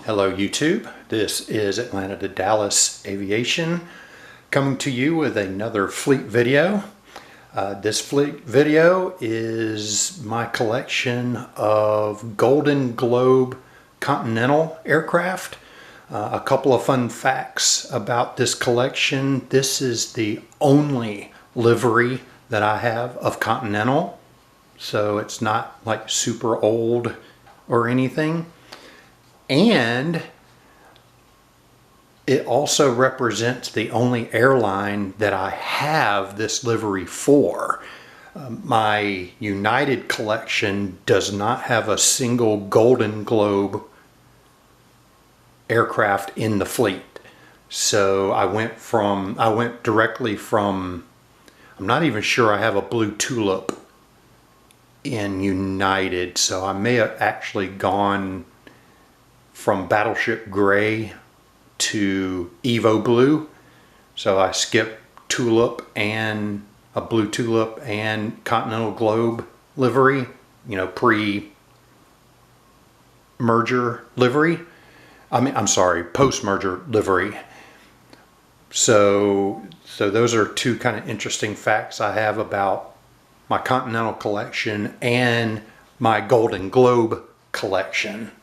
Hello YouTube, this is Atlanta to Dallas Aviation coming to you with another fleet video. This fleet video is my collection of Golden Globe Continental aircraft. A couple of fun facts about this collection. This is the only livery that I have of Continental, so it's not like super old or anything. And it also represents the only airline that I have this livery for. My United collection does not have a single Golden Globe aircraft in the fleet. So I went directly from, I'm not even sure I have a blue tulip in United, so I may have actually gone from Battleship Gray to Evo Blue. So I skipped tulip and a blue tulip and Continental Globe livery, pre-merger livery. I'm sorry, post-merger livery. So those are two kind of interesting facts I have about my Continental collection and my Golden Globe collection.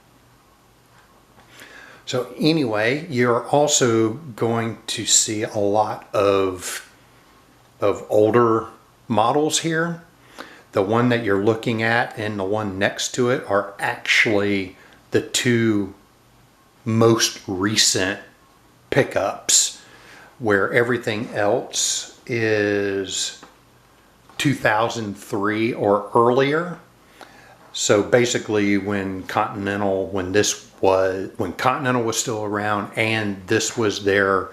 So anyway, you're also going to see a lot of older models here. The one that you're looking at and the one next to it are actually the two most recent pickups, where everything else is 2003 or earlier. So basically when Continental was still around and this was their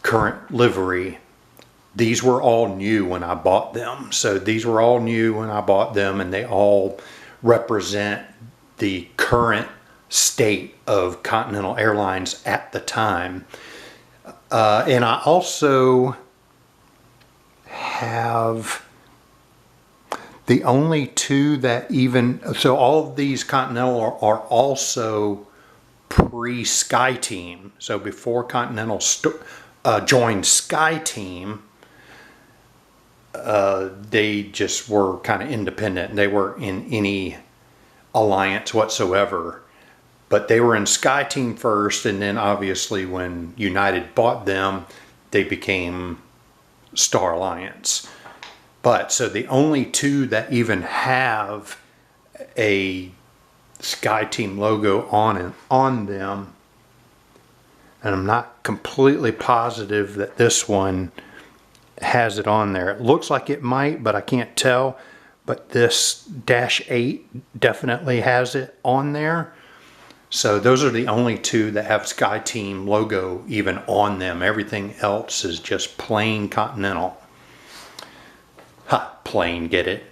current livery, these were all new when I bought them. So these were all new when I bought them, and they all represent the current state of Continental Airlines at the time. And I also have the only two that so all of these Continental are also pre-SkyTeam. So before Continental joined SkyTeam, they just were kind of independent. They weren't in any alliance whatsoever. But they were in SkyTeam first, and then obviously when United bought them, they became Star Alliance. But so the only two that even have a SkyTeam logo on them, and I'm not completely positive that this one has it on there. It looks like it might, but I can't tell. But this Dash 8 definitely has it on there. So those are the only two that have SkyTeam logo even on them. Everything else is just plain Continental. Plain, get it?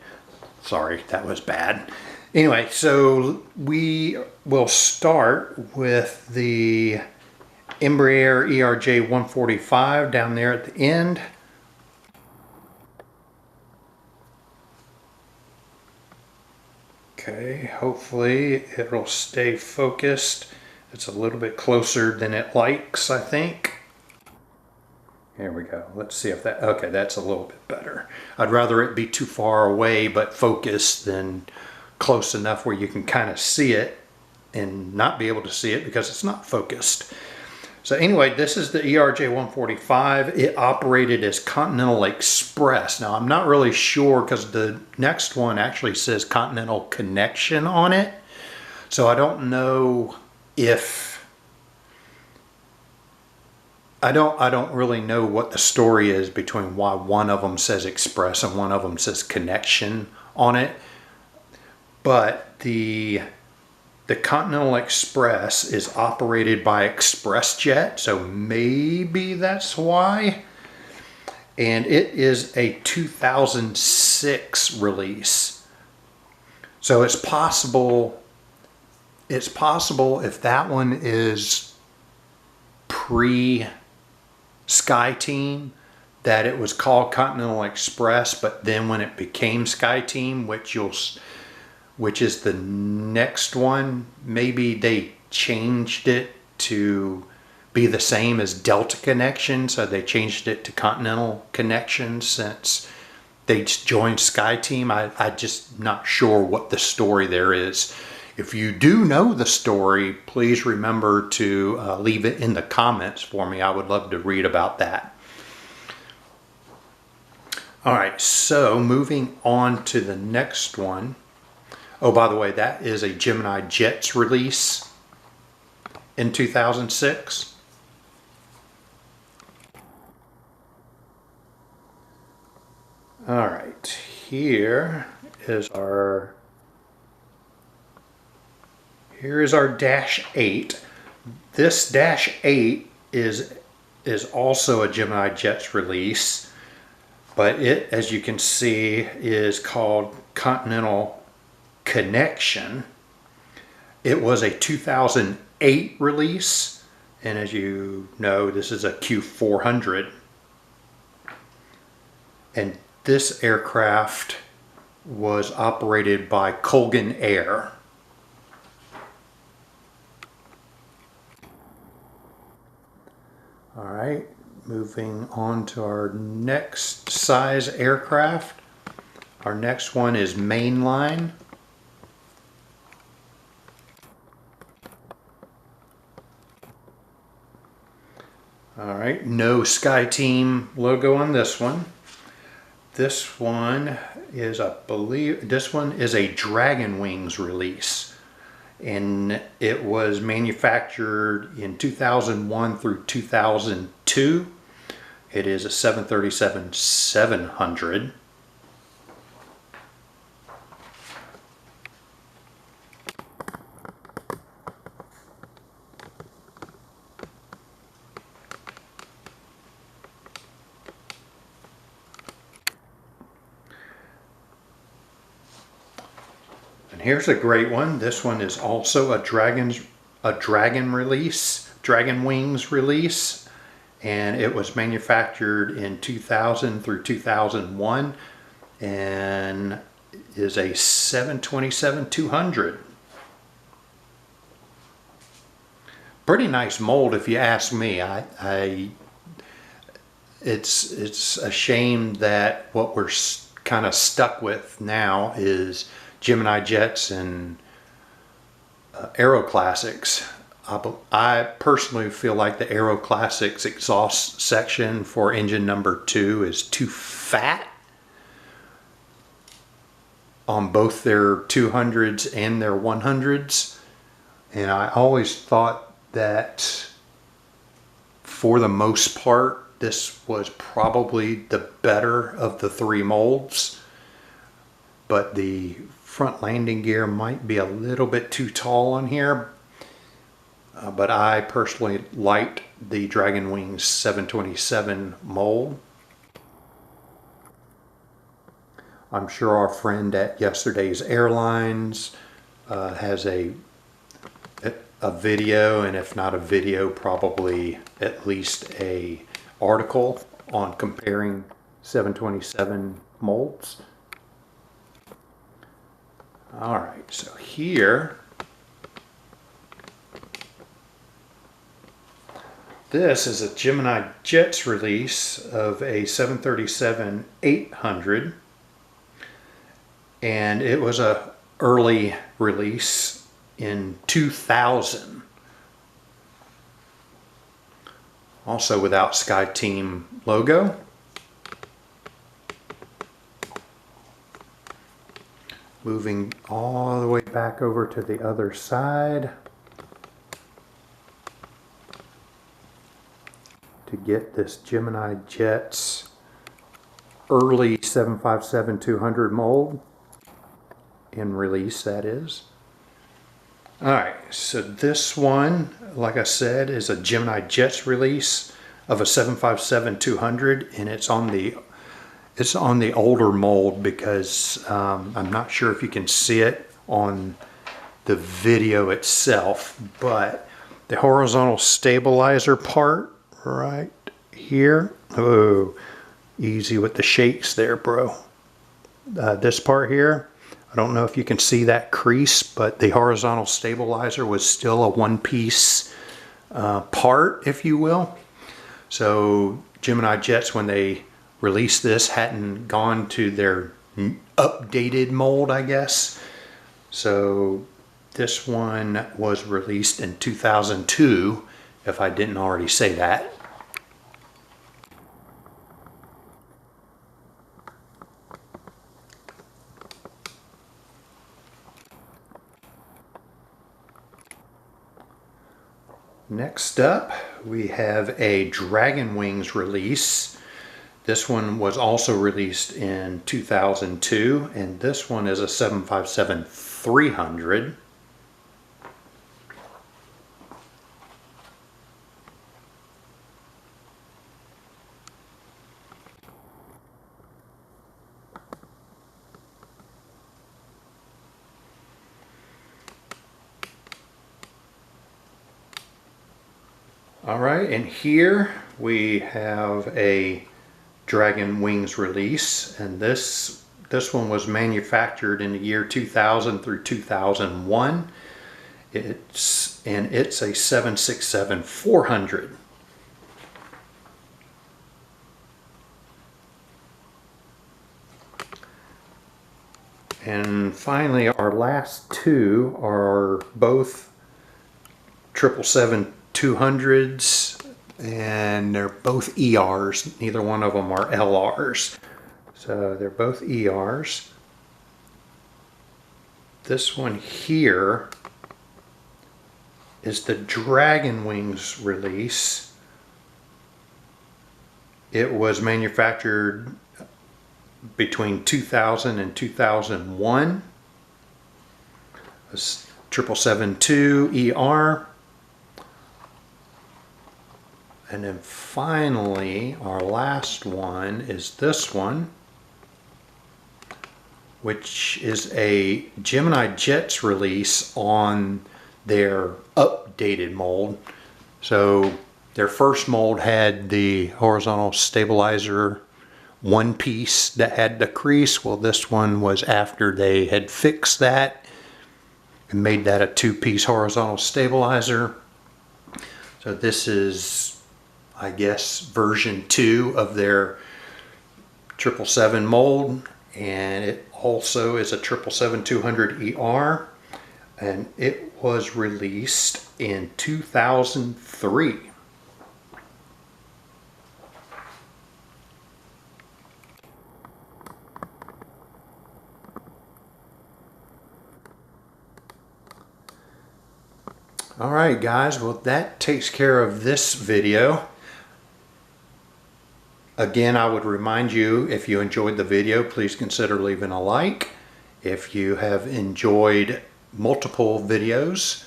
Sorry, that was bad. Anyway, so we will start with the Embraer ERJ 145 down there at the end. Okay, hopefully it'll stay focused. It's a little bit closer than it likes, I think. Here we go. Let's see if that, okay, that's a little bit better. I'd rather it be too far away but focused than close enough where you can kind of see it and not be able to see it because it's not focused. So anyway, this is the ERJ 145. It operated as Continental Express. Now I'm not really sure because the next one actually says Continental Connection on it. So I don't know if I don't really know what the story is between why one of them says Express and one of them says Connection on it. But the Continental Express is operated by ExpressJet, so maybe that's why. And it is a 2006 release. So it's possible if that one is pre-SkyTeam, that it was called Continental Express, but then when it became SkyTeam, which is the next one, maybe they changed it to be the same as Delta Connection, so they changed it to Continental Connection since they joined SkyTeam. I just not sure what the story there is. If you do know the story, please remember to leave it in the comments for me. I would love to read about that. All right, so moving on to the next one. Oh, by the way, that is a Geminijets release in 2006. All right, here is our Dash 8. This Dash 8 is also a Geminijets release, but it, as you can see, is called Continental Connection. It was a 2008 release, and as you know, this is a Q400. And this aircraft was operated by Colgan Air. All right, moving on to our next size aircraft. Our next one is mainline. All right, no SkyTeam logo on this one. This one is, I believe, this one is a Dragon Wings release, and it was manufactured in 2001 through 2002. It is a 737-700. And here's a great one. This one is also a Dragon Wings release, and it was manufactured in 2000 through 2001 and is a 727-200. Pretty nice mold if you ask me. It's a shame that what we're kind of stuck with now is Geminijets and Aero Classics. I personally feel like the Aero Classics exhaust section for engine number 2 is too fat on both their 200s and their 100s, and I always thought that for the most part this was probably the better of the 3 molds, but the front landing gear might be a little bit too tall on here. But I personally liked the Dragon Wings 727 mold. I'm sure our friend at Yesterday's Airlines has a video, and if not a video, probably at least a article on comparing 727 molds. All right, so here, this is a Geminijets release of a 737-800, and it was a early release in 2000. Also without SkyTeam logo. Moving all the way back over to the other side to get this Geminijets early 757-200 mold in release, that is. Alright, so this one, like I said, is a Geminijets release of a 757-200, and it's on the older mold because I'm not sure if you can see it on the video itself, but the horizontal stabilizer part right here, oh, easy with the shakes there, bro. This part here, I don't know if you can see that crease, but the horizontal stabilizer was still a one-piece part, if you will. So Geminijets, when they released this, hadn't gone to their updated mold, I guess. So this one was released in 2002, if I didn't already say that. Next up, we have a Dragon Wings release. This one was also released in 2002, and this one is a 757-300. All right, and here we have a Dragon Wings release, and this one was manufactured in the year 2000 through 2001. It's a 767-400. And finally, our last two are both 777-200s, and they're both ERs. Neither one of them are LRs. So they're both ERs. This one here is the Dragon Wings release. It was manufactured between 2000 and 2001. A 777-2 ER. And then finally, our last one is this one, which is a Geminijets release on their updated mold. So their first mold had the horizontal stabilizer one piece that had the crease. Well, this one was after they had fixed that and made that a two-piece horizontal stabilizer. So this is, I guess, version 2 of their 777 mold, and it also is a 777-200 ER, and it was released in 2003. All right, guys, well, that takes care of this video. Again, I would remind you, if you enjoyed the video, please consider leaving a like. If you have enjoyed multiple videos,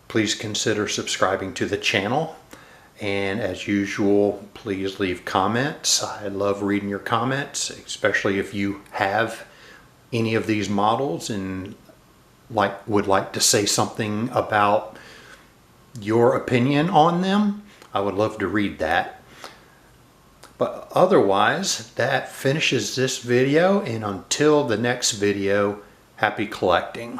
please consider subscribing to the channel. And as usual, please leave comments. I love reading your comments, especially if you have any of these models and would like to say something about your opinion on them. I would love to read that. But otherwise, that finishes this video, and until the next video, happy collecting.